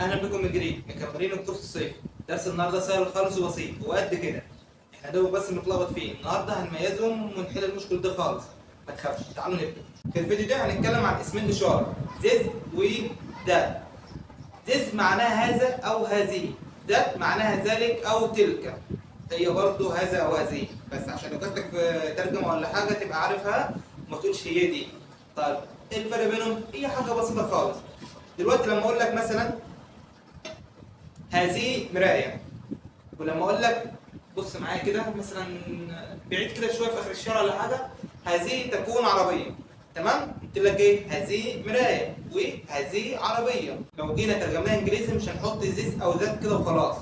اهلا بكم من جديد مكملين الكورس الصيفي. درس النهارده سهل خالص وبسيط وقد كده. احنا دوب بس بنتلخبط فيه، النهارده هنميزهم ونحل المشكل ده خالص. ما تخافش، تعالوا نبدا. في الفيديو ده هنتكلم عن اسمين اشاره ذيس وذات. ذيس معناها هذا او هذه، ذات معناها ذلك او تلك. هي برضه هذا او هذه، بس عشان لو جات لك في ترجمه ولا حاجه تبقى عارفها وما تقولش هي دي. طيب ايه الفرق بينهم؟ هي حاجه بسيطه خالص. دلوقتي لما اقول لك مثلا هذه مراية، ولما اقول لك بص معايا كده مثلا بعيد كده شويه في اخر الشارع ولا حاجه، هذه تكون عربيه. تمام؟ قلت لك ايه؟ هذه مرايه وهذه عربيه. لو جينا ترجمناها انجليزي مش هنحط ذيس او ذات كده وخلاص،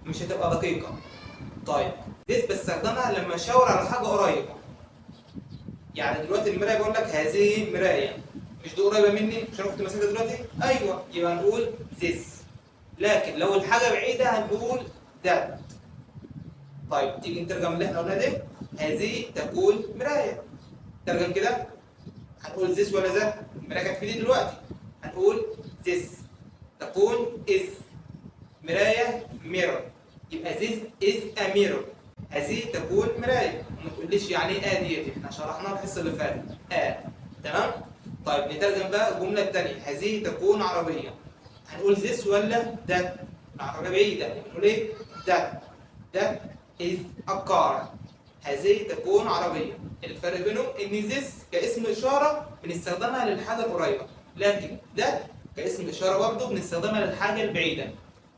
مش هتبقى دقيقه. طيب ذيس بستخدمها لما اشاور على حاجه قريبه. يعني دلوقتي المرايه بقول لك هذه مرايه، مش دي قريبه مني؟ مش انا كنت ماسكها دلوقتي؟ ايوه، يبقى نقول ذيس. لكن لو الحاجه بعيده هنقول ذات. طيب تيجي نترجم اللي احنا قلناه ده. هذه تكون مرايه. ترجم كده هنقول ذيس ولا ذات؟ المرايه كانت في دي دلوقتي، هنقول ذيس. تكون از مرايه ميرور، يبقى ذيس از ا ميرور. هذه تكون مرايه. وما تقوليش يعني ايه ديت، احنا شرحناها الحصه اللي فاتت. تمام؟ طيب نترجم بقى الجمله الثانيه. هذه تكون عربيه، هنقول ذيس ولا ذات؟ العربيه بعيده نقول ايه؟ ذات. ذات is a car. هذه تكون عربية. الفرق بينهم إن this كاسم إشارة بنستخدمها للحاجة القريبة، لكن ده كاسم إشارة برضه بنستخدمها للحاجة البعيدة.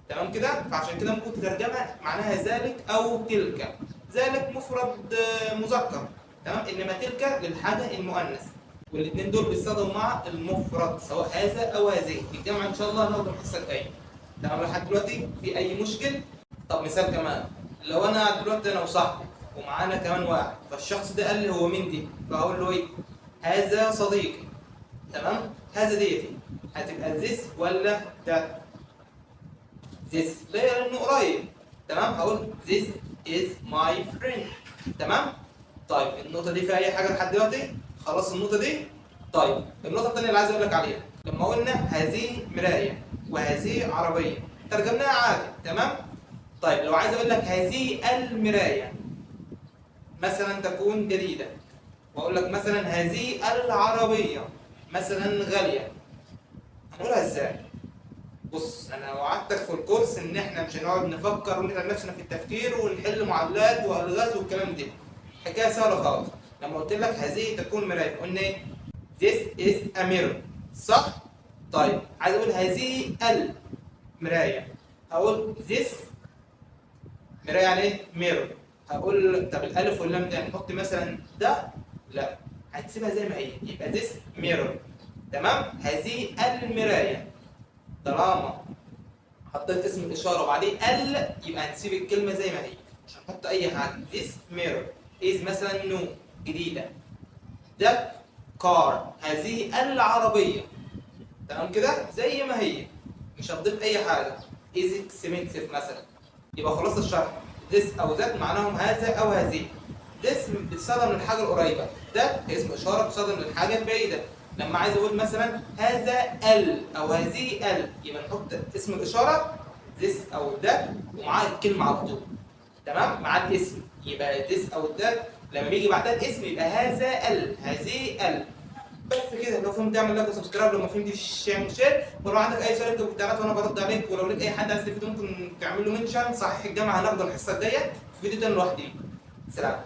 تمام كده؟ فعشان كده ممكن تترجمها معناها ذلك أو تلك. ذلك مفرد مذكر، تمام؟ إنما تلك للحاجة المؤنث. والاثنين دول بيستخدموا مع المفرد سواء هذا أو هذه. الجمع إن شاء الله هناخده الحصة الجاية. تمام لحد دلوقتي؟ في أي مشكل؟ طب مثال كمان. لو انا دلوقتي انا وصاحبي ومعانا كمان واحد، فالشخص ده قال لي هو مين دي؟ فاقول له ايه؟ هذا صديقي. تمام؟ هذا ديتي. هتبقى ذيس ولا ذات؟ ذيس ليه؟ لانه قريب. تمام؟ هقول ذيس از ماي فريند. تمام؟ طيب النقطة دي فيها أي حاجة لحد دلوقتي؟ خلاص النقطة دي؟ طيب النقطة الثانية اللي عايز أقول لك عليها، لما قلنا هذه مراية وهذه عربية ترجمناها عادي. تمام؟ طيب لو عايز اقول لك هذه المرايه مثلا تكون جديده، واقول لك مثلا هذه العربيه مثلا غاليه، هنقولها ازاي؟ بص انا وعدتك في الكورس ان احنا مش هنقعد نفكر ونتعب نفسنا في التفكير ونحل معادلات والغاز والكلام ده. حكايه سهله خالص. لما قلت لك هذه تكون مرايه قلنا ايه؟ This is a mirror، صح؟ طيب عايز اقول هذه المرايه، هقول this مراية يعني ايه؟ ميرور. هقول طب الالف واللام ده نحط مثلا ده؟ لا، هتسيبها زي ما هي، يبقى this mirror. تمام؟ هذه المراية. طالما حطيت اسم الاشارة وبعدين يبقى هنسيب الكلمة زي ما هي، مش هنحط أي حاجة. this mirror is مثلا نو جديدة. ده كار، هذه العربية. تمام كده؟ زي ما هي، مش هتضيف أي حاجة. is expensive مثلا. يبقى خلاص الشرح. this او ذات معناهم هذا او هذه. this بتستخدم للحاجه القريبه، ده كاسم اشاره بتستخدم للحاجه البعيده. لما عايز اقول مثلا هذا او هذه يبقى نحط اسم الاشاره this او ده ومعاه الكلمه على طول. تمام؟ مع الاسم يبقى this او ده، لما بيجي بعدها الاسم يبقى هذا هذه بس كده. لو فهمت اعمل لايك وسبسكرايب، لو ما فهمتش اعمل شير، ولو عندك اي سؤال اكتب في التعليقات وانا برد عليك، ولو لقيت اي حد عايز يستفيد ممكن تعمل له منشن. صحيح الجامعه هناخده الحصه الجايه في فيديو تاني لوحدي. سلام.